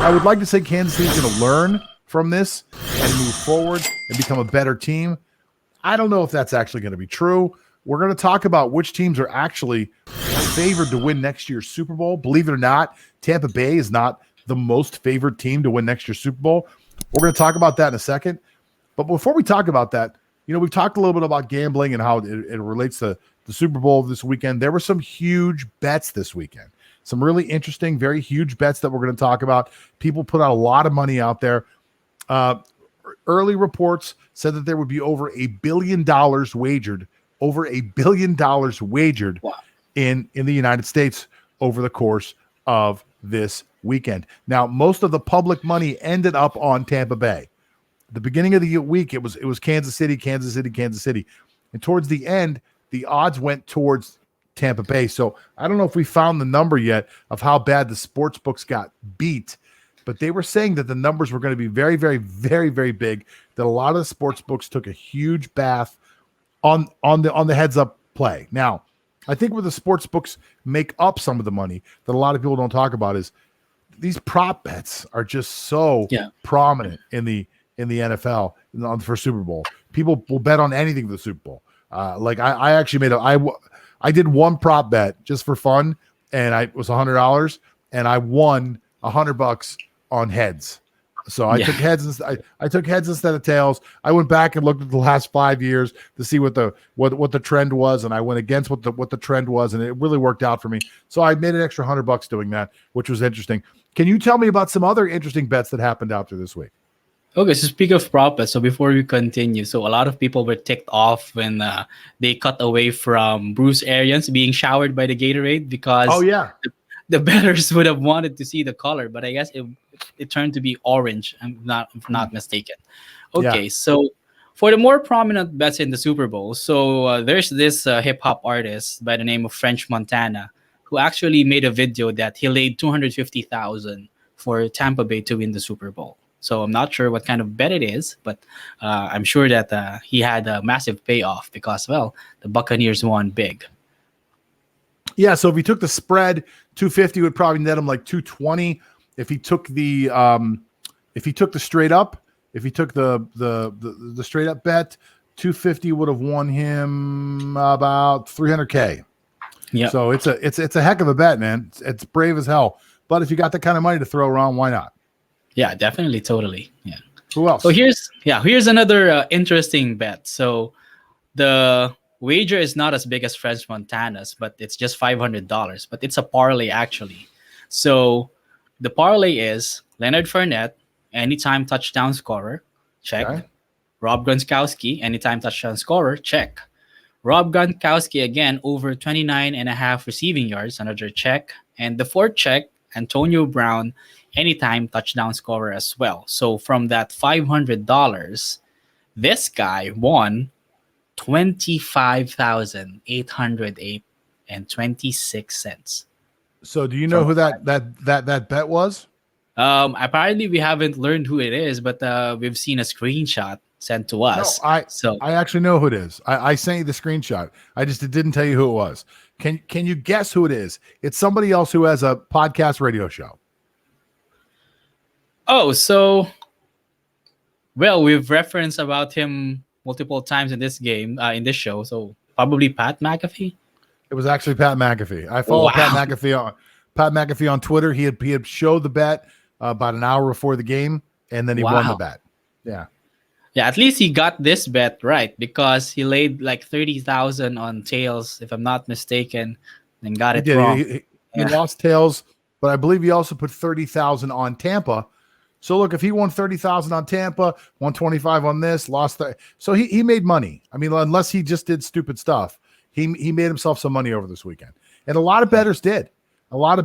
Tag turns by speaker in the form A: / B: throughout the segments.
A: I would like to say Kansas City's going to learn from this and move forward and become a better team. I don't know if that's actually going to be true. We're going to talk about which teams are actually favored to win next year's Super Bowl. Believe it or not, Tampa Bay is not the most favored team to win next year's Super Bowl. We're going to talk about that in a second. But before we talk about that, we've talked a little bit about gambling and how it relates to the Super Bowl this weekend. There were some huge bets this weekend. Some really interesting, very huge bets that we're going to talk about. People put out a lot of money out there. Early reports said that there would be over $1 billion wagered,
B: Wow.
A: in the United States over the course of this weekend. Now, most of the public money ended up on Tampa Bay. The beginning of the week, it was Kansas City. And towards the end, the odds went towards Tampa Bay. So I don't know if we found the number yet of how bad the sports books got beat, but they were saying that the numbers were going to be very, very, very, very big, that a lot of the sports books took a huge bath on the heads up play. Now, I think where the sports books make up some of the money that a lot of people don't talk about is these prop bets are just so prominent in the NFL for Super Bowl. People will bet on anything for the Super Bowl. Like I actually I did one prop bet just for fun, and it was $100, and I won $100 on heads. So I took heads. I took heads instead of tails. I went back and looked at the last 5 years to see what the trend was, and I went against what the trend was, and it really worked out for me. So I made an extra $100 doing that, which was interesting. Can you tell me about some other interesting bets that happened out there this week?
B: Okay, so speak of prop bets, so before we continue, so a lot of people were ticked off when they cut away from Bruce Arians being showered by the Gatorade because the bettors would have wanted to see the color, but I guess it turned to be orange. I'm not mistaken. Okay, so for the more prominent bets in the Super Bowl, so there's this hip hop artist by the name of French Montana who actually made a video that he laid $250,000 for Tampa Bay to win the Super Bowl. So I'm not sure what kind of bet it is, but I'm sure that he had a massive payoff because, well, the Buccaneers won big.
A: Yeah, so if he took the spread, 250 would probably net him like 220. If he took the straight up, if he took the straight up bet, 250 would have won him about $300K. Yeah. So it's a heck of a bet, man. It's brave as hell. But if you got that kind of money to throw around, why not?
B: Yeah, definitely, totally. Yeah.
A: Who else?
B: So here's another interesting bet. So the wager is not as big as French Montana's, but it's just $500. But it's a parlay actually. So the parlay is Leonard Fournette, anytime touchdown scorer, check. Okay. Rob Gronkowski, anytime touchdown scorer, check. Rob Gronkowski again over 29.5 receiving yards, another check. And the fourth check, Antonio Brown, anytime touchdown scorer as well. So from that $500, this guy won $25,808.26.
A: So do you know who that bet was?
B: Apparently we haven't learned who it is, but we've seen a screenshot sent to us.
A: I actually know who it is. I sent you the screenshot. I just didn't tell you who it was. Can you guess who it is? It's somebody else who has a podcast radio show.
B: Oh, so we've referenced about him multiple times in this game, in this show. So probably Pat McAfee.
A: It was actually Pat McAfee. I follow Pat McAfee on Twitter. He had showed the bet about an hour before the game, and then he won the bet. Yeah.
B: Yeah, at least he got this bet right because he laid like 30,000 on tails, if I'm not mistaken, and got it wrong.
A: He lost tails, but I believe he also put 30,000 on Tampa. So look, if he won 30,000 on Tampa, 125 on this, lost that. So he made money. I mean, unless he just did stupid stuff, he made himself some money over this weekend. And a lot of bettors did. Now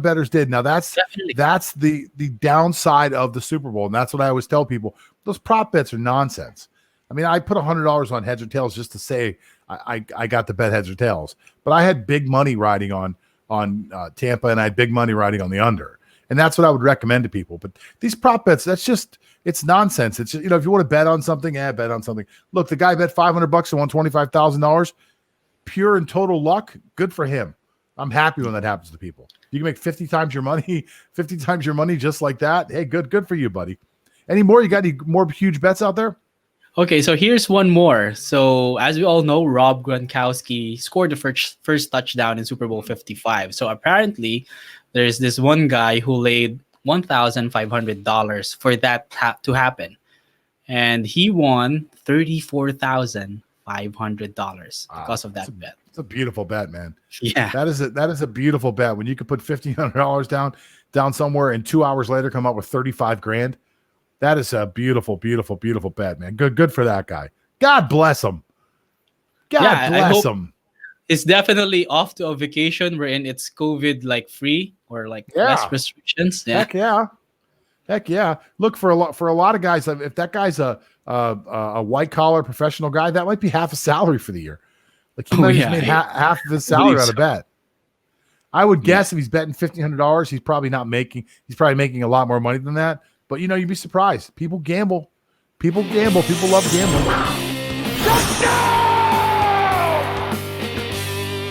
A: that's the downside of the Super Bowl. And that's what I always tell people. Those prop bets are nonsense. I mean, I put $100 on heads or tails just to say I got to bet heads or tails. But I had big money riding on Tampa, and I had big money riding on the under. And that's what I would recommend to people. But these prop bets, it's nonsense. It's just, if you want to bet on something, bet on something. Look, the guy bet $500 and won $25,000. Pure and total luck. Good for him. I'm happy when that happens to people. You can make 50 times your money, 50 times your money just like that. Hey, good for you, buddy. Any more? You got any more huge bets out there?
B: Okay, so here's one more. So as we all know, Rob Gronkowski scored the first touchdown in Super Bowl 55. So apparently, there's this one guy who laid $1,500 for that to happen, and he won $34,500 because of that bet.
A: It's a beautiful bet, man.
B: Yeah,
A: that is a beautiful bet. When you could put $1,500 down somewhere, and 2 hours later come up with 35 grand. That is a beautiful, beautiful, beautiful bet, man. Good for that guy. God bless him. God bless him.
B: It's definitely off to a vacation wherein it's COVID like free or like less restrictions. Yeah.
A: Heck yeah. Look, for a lot of guys, if that guy's a white collar professional guy, that might be half a salary for the year. Like he might have made half of his salary out of bet. I would guess if he's betting $1,500, he's probably making a lot more money than that. But you'd be surprised. People gamble. People love gambling.